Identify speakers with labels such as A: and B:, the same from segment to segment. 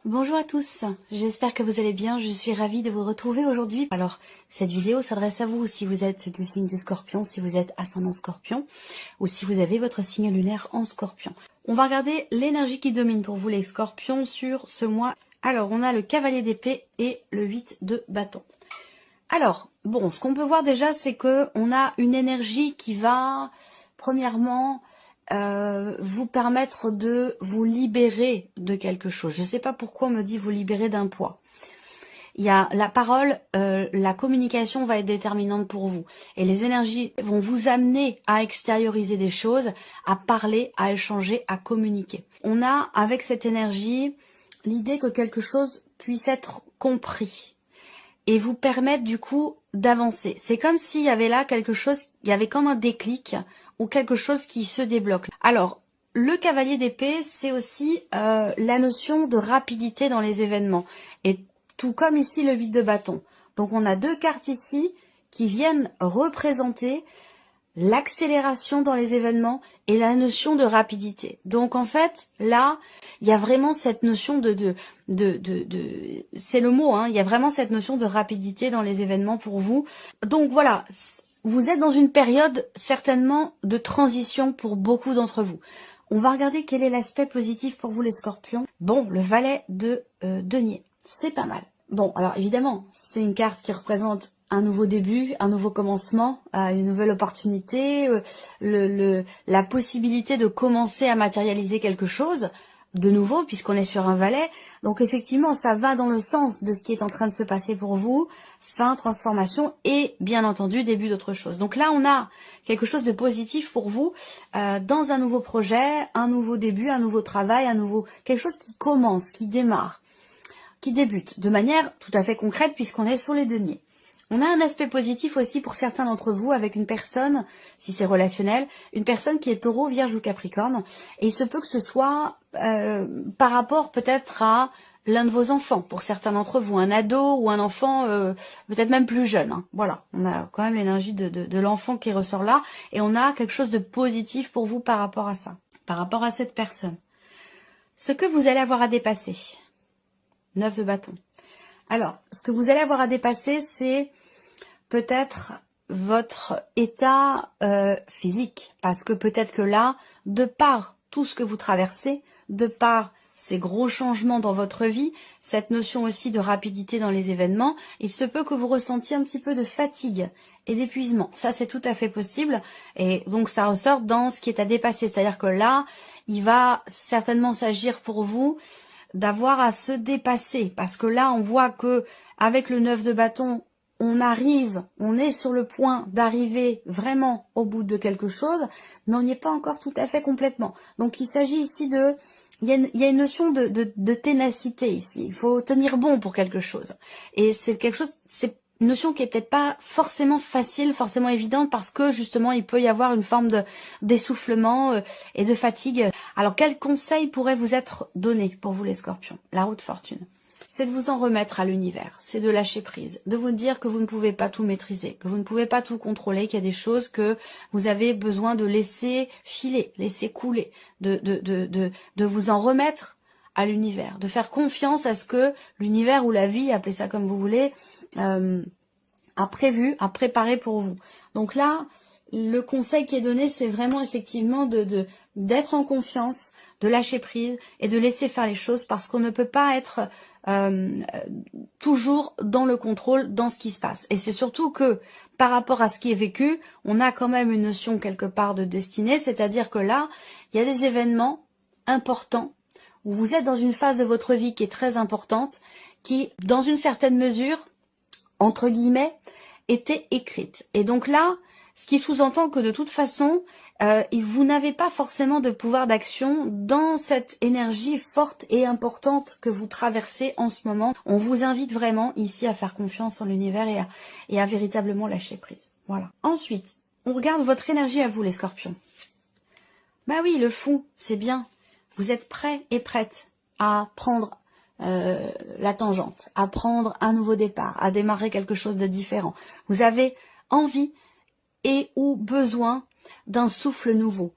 A: Bonjour à tous, j'espère que vous allez bien, je suis ravie de vous retrouver aujourd'hui. Alors, cette vidéo s'adresse à vous si vous êtes du signe du Scorpion, si vous êtes ascendant Scorpion, ou si vous avez votre signe lunaire en Scorpion. On va regarder l'énergie qui domine pour vous les Scorpions sur ce mois. Alors, on a le cavalier d'épée et le 8 de bâton. Alors, bon, ce qu'on peut voir déjà, c'est que on a une énergie qui va, premièrement, vous permettre de vous libérer de quelque chose. Je ne sais pas pourquoi on me dit vous libérer d'un poids. Il y a la parole, la communication va être déterminante pour vous. Et les énergies vont vous amener à extérioriser des choses, à parler, à échanger, à communiquer. On a, avec cette énergie, l'idée que quelque chose puisse être compris et vous permettre du coup d'avancer. C'est comme s'il y avait là quelque chose, il y avait comme un déclic ou quelque chose qui se débloque. Alors, le cavalier d'épée, c'est aussi la notion de rapidité dans les événements. Et tout comme ici le 8 de bâton. Donc on a deux cartes ici qui viennent représenter l'accélération dans les événements et la notion de rapidité. Donc en fait, là, il y a vraiment cette notion c'est le mot, hein, il y a vraiment cette notion de rapidité dans les événements pour vous. Donc voilà, vous êtes dans une période certainement de transition pour beaucoup d'entre vous. On va regarder quel est l'aspect positif pour vous les Scorpions. Bon, le valet de denier, c'est pas mal. Bon, alors évidemment, c'est une carte qui représente un nouveau début, un nouveau commencement, une nouvelle opportunité, la possibilité de commencer à matérialiser quelque chose de nouveau puisqu'on est sur un valet. Donc effectivement, ça va dans le sens de ce qui est en train de se passer pour vous, fin, transformation et bien entendu début d'autre chose. Donc là, on a quelque chose de positif pour vous dans un nouveau projet, un nouveau début, un nouveau travail, quelque chose qui commence, qui démarre, qui débute de manière tout à fait concrète puisqu'on est sur les deniers. On a un aspect positif aussi pour certains d'entre vous avec une personne, si c'est relationnel, une personne qui est taureau, vierge ou capricorne. Et il se peut que ce soit par rapport peut-être à l'un de vos enfants, pour certains d'entre vous, un ado ou un enfant peut-être même plus jeune. Hein. Voilà, on a quand même l'énergie de l'enfant qui ressort là. Et on a quelque chose de positif pour vous par rapport à ça, par rapport à cette personne. Ce que vous allez avoir à dépasser, 9 de bâton. Alors, ce que vous allez avoir à dépasser, c'est peut-être votre état physique. Parce que peut-être que là, de par tout ce que vous traversez, de par ces gros changements dans votre vie, cette notion aussi de rapidité dans les événements, il se peut que vous ressentiez un petit peu de fatigue et d'épuisement. Ça, c'est tout à fait possible. Et donc, ça ressort dans ce qui est à dépasser. C'est-à-dire que là, il va certainement s'agir pour vous d'avoir à se dépasser, parce que là on voit que avec le 9 de bâton, on est sur le point d'arriver vraiment au bout de quelque chose, mais on n'y est pas encore tout à fait complètement. Donc il s'agit ici il y a une notion de ténacité ici. Il faut tenir bon pour quelque chose, et c'est une notion qui est peut-être pas forcément facile, forcément évidente, parce que justement il peut y avoir une forme d'essoufflement et de fatigue. Alors quel conseil pourrait vous être donné pour vous les Scorpions? La roue de fortune, c'est de vous en remettre à l'univers, c'est de lâcher prise, de vous dire que vous ne pouvez pas tout maîtriser, que vous ne pouvez pas tout contrôler, qu'il y a des choses que vous avez besoin de laisser filer, laisser couler, de vous en remettre à l'univers, de faire confiance à ce que l'univers ou la vie, appelez ça comme vous voulez, a prévu, a préparé pour vous. Donc là, le conseil qui est donné, c'est vraiment effectivement d'être en confiance, de lâcher prise et de laisser faire les choses, parce qu'on ne peut pas être toujours dans le contrôle, dans ce qui se passe. Et c'est surtout que par rapport à ce qui est vécu, on a quand même une notion quelque part de destinée, c'est-à-dire que là, il y a des événements importants où vous êtes dans une phase de votre vie qui est très importante, qui, dans une certaine mesure, entre guillemets, était écrite. Et donc là, ce qui sous-entend que de toute façon, vous n'avez pas forcément de pouvoir d'action dans cette énergie forte et importante que vous traversez en ce moment. On vous invite vraiment ici à faire confiance en l'univers et à véritablement lâcher prise. Voilà. Ensuite, on regarde votre énergie à vous les Scorpions. Bah oui, le fou, c'est bien. Vous êtes prêts et prêtes à prendre la tangente, à prendre un nouveau départ, à démarrer quelque chose de différent. Vous avez envie et ou besoin d'un souffle nouveau.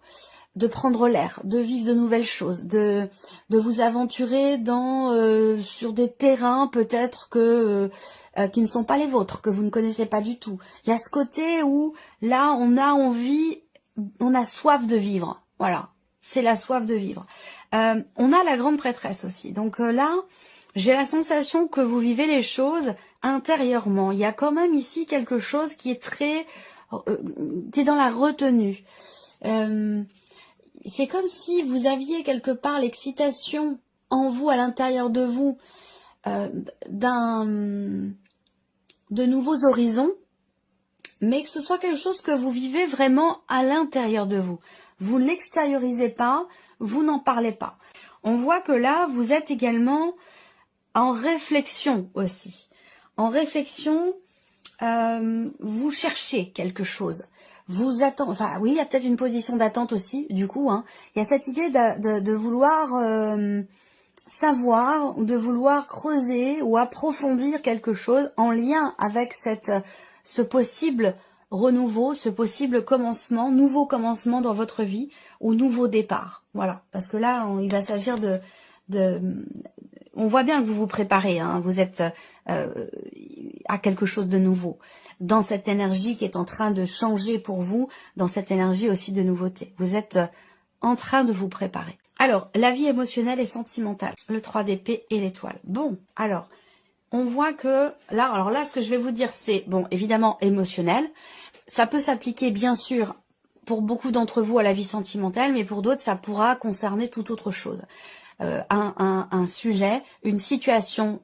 A: de prendre l'air, de vivre de nouvelles choses, de vous aventurer sur des terrains peut-être qui ne sont pas les vôtres, que vous ne connaissez pas du tout. Il y a ce côté où là on a envie, on a soif de vivre. Voilà, c'est la soif de vivre. On a la grande prêtresse aussi. Donc là, j'ai la sensation que vous vivez les choses intérieurement. Il y a quand même ici quelque chose qui est qui est dans la retenue. C'est comme si vous aviez quelque part l'excitation en vous, à l'intérieur de vous, de nouveaux horizons, mais que ce soit quelque chose que vous vivez vraiment à l'intérieur de vous. Vous ne l'extériorisez pas, vous n'en parlez pas. On voit que là, vous êtes également en réflexion aussi. En réflexion, vous cherchez quelque chose. Vous attendez, enfin oui, il y a peut-être une position d'attente aussi, du coup. Il y a cette idée de vouloir savoir, ou de vouloir creuser ou approfondir quelque chose en lien avec ce possible renouveau, ce possible commencement, nouveau commencement dans votre vie, ou nouveau départ. Voilà, parce que là, il va s'agir on voit bien que vous vous préparez, vous êtes à quelque chose de nouveau, dans cette énergie qui est en train de changer pour vous, dans cette énergie aussi de nouveauté. Vous êtes en train de vous préparer. Alors, la vie émotionnelle et sentimentale, le 3 d'épée et l'étoile. Bon, alors, on voit que, là, ce que je vais vous dire, c'est, bon, évidemment, émotionnel. Ça peut s'appliquer, bien sûr, pour beaucoup d'entre vous à la vie sentimentale, mais pour d'autres, ça pourra concerner toute autre chose. Un sujet, une situation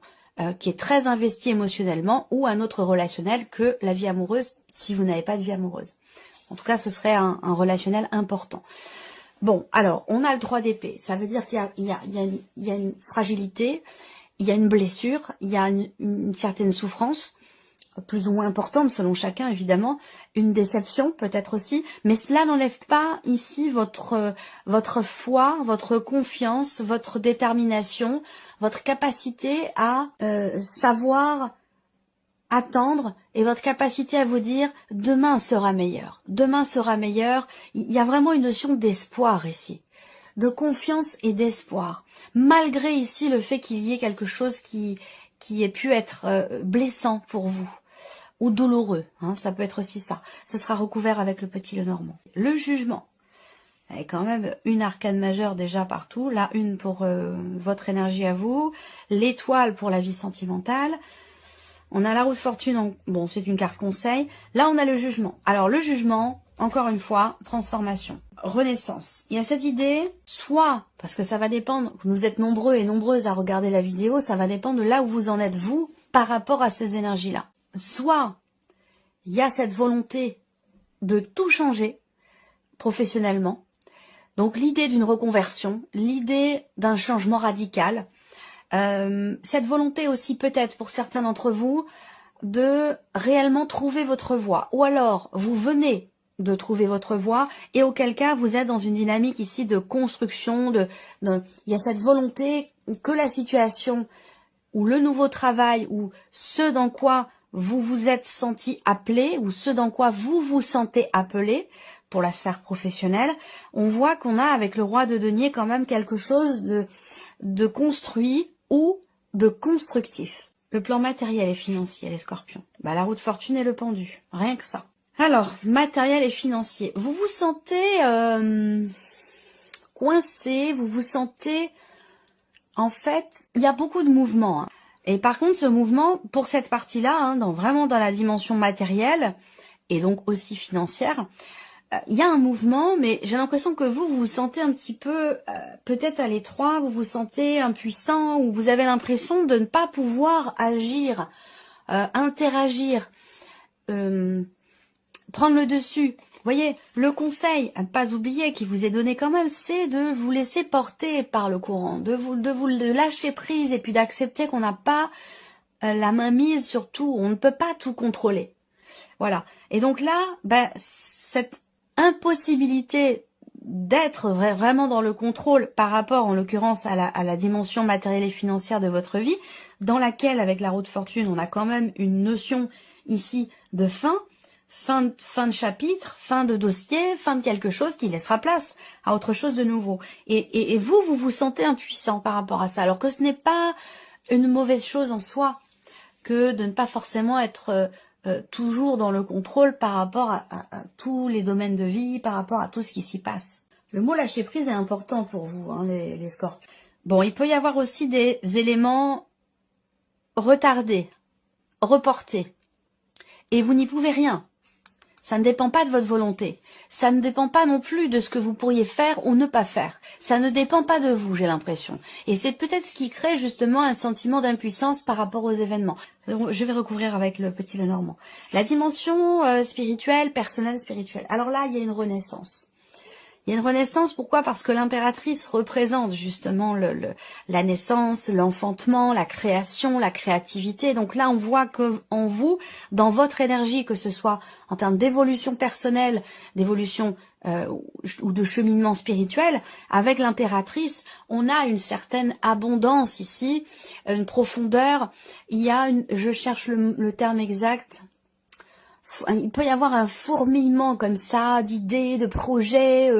A: qui est très investie émotionnellement, ou un autre relationnel que la vie amoureuse, si vous n'avez pas de vie amoureuse. En tout cas, ce serait un relationnel important. Bon, alors, on a le 3 d'épée. Ça veut dire qu'il y a une fragilité, il y a une blessure, il y a une certaine souffrance, plus ou moins importante selon chacun évidemment, une déception peut-être aussi, mais cela n'enlève pas ici votre foi, votre confiance, votre détermination, votre capacité à savoir attendre, et votre capacité à vous dire demain sera meilleur. Demain sera meilleur. Il y a vraiment une notion d'espoir ici, de confiance et d'espoir, malgré ici le fait qu'il y ait quelque chose qui ait pu être blessant pour vous ou douloureux, ça peut être aussi ça. Ce sera recouvert avec le petit Lenormand. Le jugement. Il y a quand même une arcane majeure déjà partout. Là, une pour votre énergie à vous. L'étoile pour la vie sentimentale. On a la roue de fortune, bon, c'est une carte conseil. Là, on a le jugement. Alors, le jugement, encore une fois, transformation, renaissance. Il y a cette idée, soit, parce que ça va dépendre, vous êtes nombreux et nombreuses à regarder la vidéo, ça va dépendre de là où vous en êtes, vous, par rapport à ces énergies-là. Soit, il y a cette volonté de tout changer professionnellement. Donc, l'idée d'une reconversion, l'idée d'un changement radical. Cette volonté aussi peut-être pour certains d'entre vous de réellement trouver votre voie. Ou alors, vous venez de trouver votre voie et auquel cas vous êtes dans une dynamique ici de construction. Il y a cette volonté que la situation ou le nouveau travail ou ce dans quoi vous vous êtes senti appelé ou ce dans quoi vous vous sentez appelé pour la sphère professionnelle, on voit qu'on a avec le roi de denier quand même quelque chose de construit ou de constructif. Le plan matériel et financier, les scorpions. La roue de fortune et le pendu, rien que ça. Alors, matériel et financier. Vous vous sentez coincé, vous vous sentez... En fait, il y a beaucoup de mouvements. Et par contre, ce mouvement, pour cette partie-là, vraiment dans la dimension matérielle, et donc aussi financière, il y a un mouvement, mais j'ai l'impression que vous vous sentez un petit peu, peut-être à l'étroit, vous vous sentez impuissant, ou vous avez l'impression de ne pas pouvoir agir, interagir, prendre le dessus. Vous voyez, le conseil à ne pas oublier qui vous est donné quand même, c'est de vous laisser porter par le courant, de vous lâcher prise et puis d'accepter qu'on n'a pas la main mise sur tout, on ne peut pas tout contrôler. Voilà. Et donc là, cette impossibilité d'être vraiment dans le contrôle par rapport en l'occurrence à la dimension matérielle et financière de votre vie, dans laquelle avec la roue de fortune on a quand même une notion ici de fin fin de chapitre, fin de dossier, fin de quelque chose qui laissera place à autre chose de nouveau. Et vous vous sentez impuissant par rapport à ça, alors que ce n'est pas une mauvaise chose en soi que de ne pas forcément être toujours dans le contrôle par rapport à tous les domaines de vie, par rapport à tout ce qui s'y passe. Le mot lâcher prise est important pour vous, hein, les scorpions. Bon, il peut y avoir aussi des éléments retardés, reportés, et vous n'y pouvez rien. Ça ne dépend pas de votre volonté. Ça ne dépend pas non plus de ce que vous pourriez faire ou ne pas faire. Ça ne dépend pas de vous, j'ai l'impression. Et c'est peut-être ce qui crée justement un sentiment d'impuissance par rapport aux événements. Je vais recouvrir avec le petit Lenormand. La dimension spirituelle, personnelle, spirituelle. Alors là, il y a une renaissance. Il y a une renaissance, pourquoi? Parce que l'impératrice représente justement la naissance, l'enfantement, la création, la créativité. Donc là, on voit que en vous, dans votre énergie, que ce soit en termes d'évolution personnelle, d'évolution ou de cheminement spirituel, avec l'impératrice, on a une certaine abondance ici, une profondeur. Il y a je cherche le terme exact. Il peut y avoir un fourmillement comme ça, d'idées, de projets.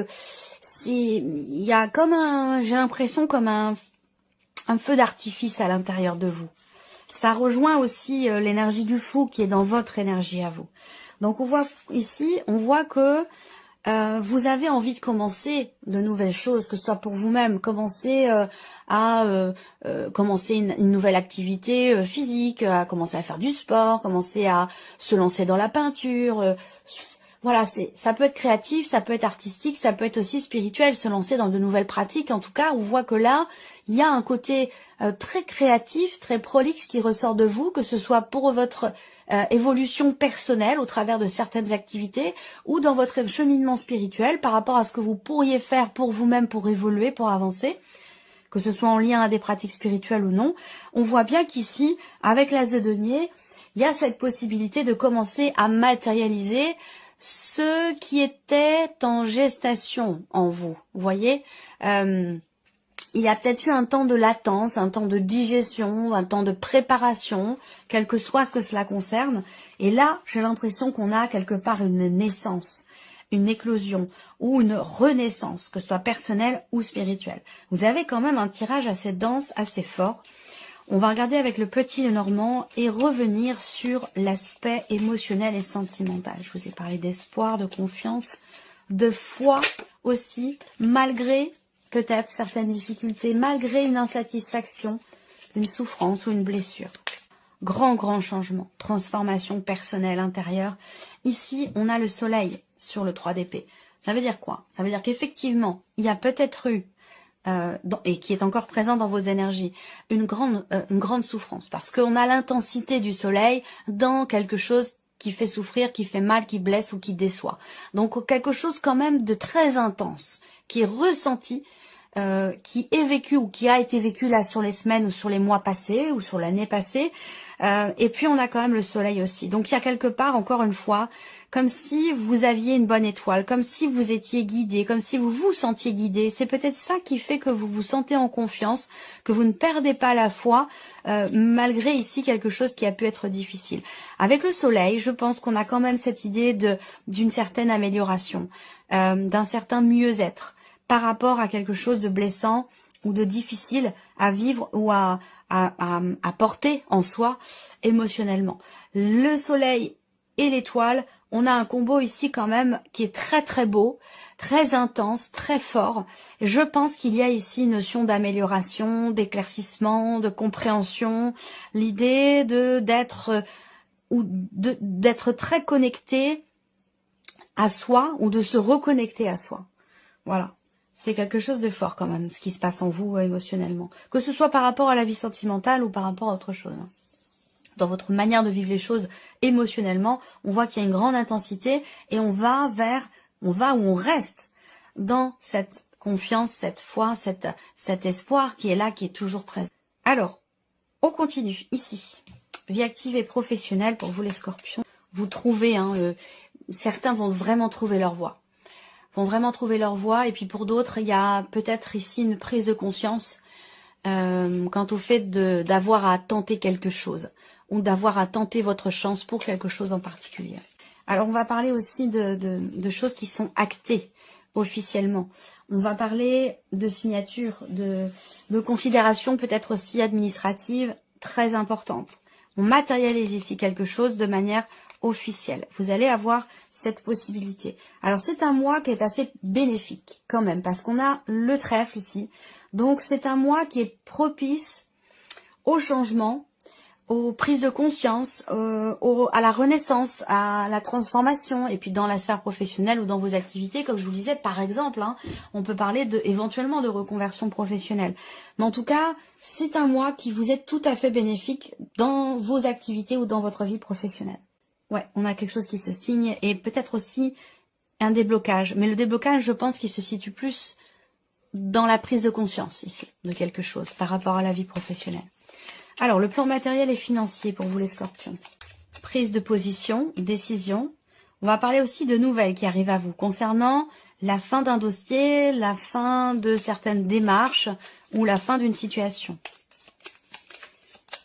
A: Il y a comme j'ai l'impression comme un feu d'artifice à l'intérieur de vous. Ça rejoint aussi l'énergie du fou qui est dans votre énergie à vous. Donc on voit ici, on voit que vous avez envie de commencer de nouvelles choses, que ce soit pour vous-même, commencer commencer une nouvelle activité physique, à commencer à faire du sport, commencer à se lancer dans la peinture. Voilà, ça peut être créatif, ça peut être artistique, ça peut être aussi spirituel, se lancer dans de nouvelles pratiques. En tout cas, on voit que là, il y a un côté très créatif, très prolixe qui ressort de vous, que ce soit pour votre évolution personnelle au travers de certaines activités ou dans votre cheminement spirituel par rapport à ce que vous pourriez faire pour vous-même, pour évoluer, pour avancer, que ce soit en lien à des pratiques spirituelles ou non. On voit bien qu'ici, avec l'As de denier, il y a cette possibilité de commencer à matérialiser ce qui était en gestation en vous. Vous voyez, il y a peut-être eu un temps de latence, un temps de digestion, un temps de préparation, quel que soit ce que cela concerne. Et là, j'ai l'impression qu'on a quelque part une naissance, une éclosion ou une renaissance, que ce soit personnelle ou spirituelle. Vous avez quand même un tirage assez dense, assez fort. On va regarder avec le petit Lenormand et revenir sur l'aspect émotionnel et sentimental. Je vous ai parlé d'espoir, de confiance, de foi aussi, malgré peut-être certaines difficultés, malgré une insatisfaction, une souffrance ou une blessure. Grand changement, transformation personnelle, intérieure. Ici, on a le soleil sur le 3 d'épée. Ça veut dire quoi? Ça veut dire qu'effectivement, il y a peut-être eu, et qui est encore présent dans vos énergies, une grande souffrance. Parce qu'on a l'intensité du soleil dans quelque chose qui fait souffrir, qui fait mal, qui blesse ou qui déçoit. Donc quelque chose quand même de très intense, qui est ressenti, qui est vécu ou qui a été vécu là sur les semaines ou sur les mois passés ou sur l'année passée. Et puis on a quand même le soleil aussi. Donc il y a quelque part, encore une fois, comme si vous aviez une bonne étoile, comme si vous étiez guidé, comme si vous vous sentiez guidé. C'est peut-être ça qui fait que vous vous sentez en confiance, que vous ne perdez pas la foi, malgré ici quelque chose qui a pu être difficile. Avec le soleil, je pense qu'on a quand même cette idée d'une certaine amélioration, d'un certain mieux-être par rapport à quelque chose de blessant ou de difficile à vivre ou à porter en soi émotionnellement. Le soleil et l'étoile, on a un combo ici quand même qui est très beau, très intense, très fort. Je pense qu'il y a ici une notion d'amélioration, d'éclaircissement, de compréhension, l'idée d'être très connecté à soi ou de se reconnecter à soi. Voilà. C'est quelque chose de fort quand même, ce qui se passe en vous émotionnellement. Que ce soit par rapport à la vie sentimentale ou par rapport à autre chose. Dans votre manière de vivre les choses émotionnellement, on voit qu'il y a une grande intensité et on va où on reste dans cette confiance, cette foi, cet espoir qui est là, qui est toujours présent. Alors, on continue ici. Vie active et professionnelle pour vous les scorpions. Vous trouvez, certains vont vraiment trouver leur voie. Et puis pour d'autres, il y a peut-être ici une prise de conscience quant au fait d'avoir à tenter quelque chose ou d'avoir à tenter votre chance pour quelque chose en particulier. Alors, on va parler aussi de choses qui sont actées officiellement. On va parler de signatures, de considérations peut-être aussi administratives très importantes. On matérialise ici quelque chose de manière officielle. Vous allez avoir cette possibilité. Alors, c'est un mois qui est assez bénéfique quand même, parce qu'on a le trèfle ici. Donc, c'est un mois qui est propice au changement, aux prises de conscience, à la renaissance, à la transformation, et puis dans la sphère professionnelle ou dans vos activités, comme je vous le disais, par exemple, hein, on peut parler éventuellement de reconversion professionnelle. Mais en tout cas, c'est un mois qui vous est tout à fait bénéfique dans vos activités ou dans votre vie professionnelle. Ouais, on a quelque chose qui se signe, et peut-être aussi un déblocage. Mais le déblocage, je pense qu'il se situe plus dans la prise de conscience ici, de quelque chose par rapport à la vie professionnelle. Alors, le plan matériel et financier pour vous les scorpions. Prise de position, décision. On va parler aussi de nouvelles qui arrivent à vous concernant la fin d'un dossier, la fin de certaines démarches ou la fin d'une situation.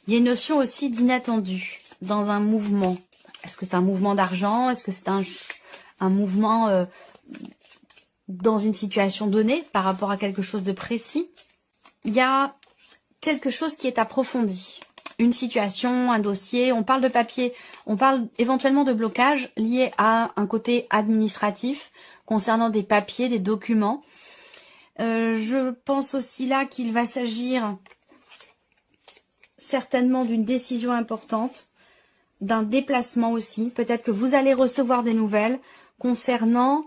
A: Il y a une notion aussi d'inattendu dans un mouvement. Est-ce que c'est un mouvement d'argent? Est-ce que c'est un mouvement dans une situation donnée par rapport à quelque chose de précis? Il y a quelque chose qui est approfondi, une situation, un dossier, on parle de papier, on parle éventuellement de blocage lié à un côté administratif concernant des papiers, des documents. Je pense aussi là qu'il va s'agir certainement d'une décision importante, d'un déplacement aussi. Peut-être que vous allez recevoir des nouvelles concernant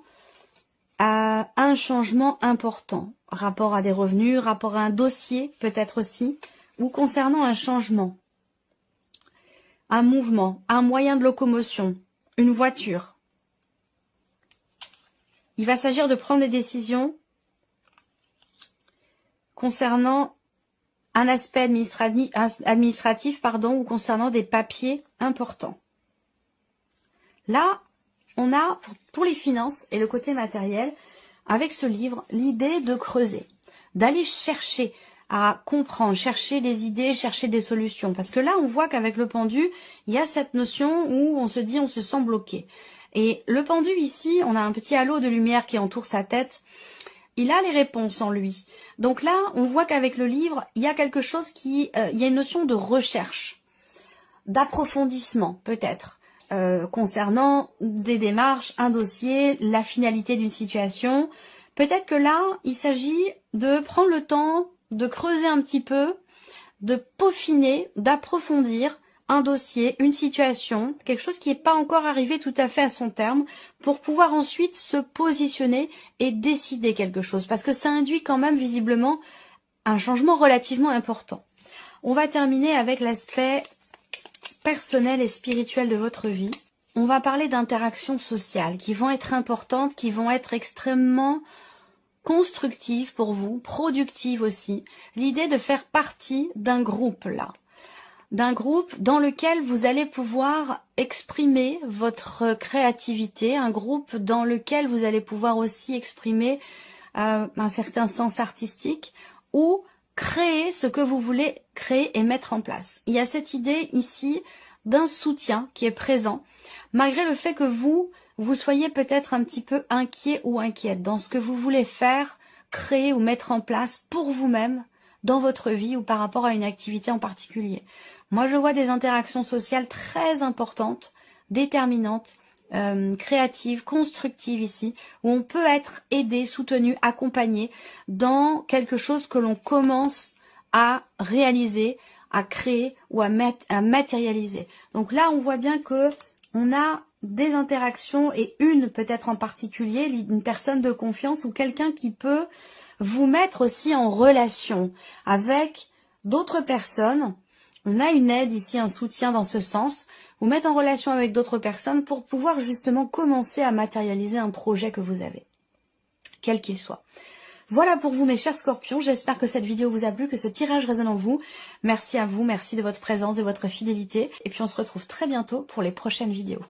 A: un changement important, rapport à des revenus, rapport à un dossier peut-être aussi, ou concernant un changement, un mouvement, un moyen de locomotion, une voiture. Il va s'agir de prendre des décisions concernant un aspect administratif, ou concernant des papiers importants. Là, on a, pour les finances et le côté matériel, avec ce livre, l'idée de creuser, d'aller chercher à comprendre, chercher des idées, chercher des solutions. Parce que là, on voit qu'avec le pendu, il y a cette notion où on se dit, on se sent bloqué. Et le pendu ici, on a un petit halo de lumière qui entoure sa tête. Il a les réponses en lui. Donc là, on voit qu'avec le livre, il y a quelque chose il y a une notion de recherche, d'approfondissement peut-être. Concernant des démarches, un dossier, la finalité d'une situation. Peut-être que là, il s'agit de prendre le temps de creuser un petit peu, de peaufiner, d'approfondir un dossier, une situation, quelque chose qui n'est pas encore arrivé tout à fait à son terme, pour pouvoir ensuite se positionner et décider quelque chose. Parce que ça induit quand même visiblement un changement relativement important. On va terminer avec l'aspect personnel et spirituel de votre vie. On va parler d'interactions sociales qui vont être importantes, qui vont être extrêmement constructives pour vous, productives aussi. L'idée de faire partie d'un groupe là. D'un groupe dans lequel vous allez pouvoir exprimer votre créativité, un groupe dans lequel vous allez pouvoir aussi exprimer un certain sens artistique ou créer ce que vous voulez créer et mettre en place. Il y a cette idée ici d'un soutien qui est présent, malgré le fait que vous soyez peut-être un petit peu inquiet ou inquiète dans ce que vous voulez faire, créer ou mettre en place pour vous-même dans votre vie ou par rapport à une activité en particulier. Moi, je vois des interactions sociales très importantes, déterminantes, créatives, constructives ici, où on peut être aidé, soutenu, accompagné dans quelque chose que l'on commence à réaliser, à créer ou à matérialiser. Donc là, on voit bien que on a des interactions et une peut-être en particulier, une personne de confiance ou quelqu'un qui peut vous mettre aussi en relation avec d'autres personnes. On a une aide ici, un soutien dans ce sens, vous mettre en relation avec d'autres personnes pour pouvoir justement commencer à matérialiser un projet que vous avez, quel qu'il soit. Voilà pour vous mes chers scorpions, j'espère que cette vidéo vous a plu, que ce tirage résonne en vous. Merci à vous, merci de votre présence, de votre fidélité. Et puis on se retrouve très bientôt pour les prochaines vidéos.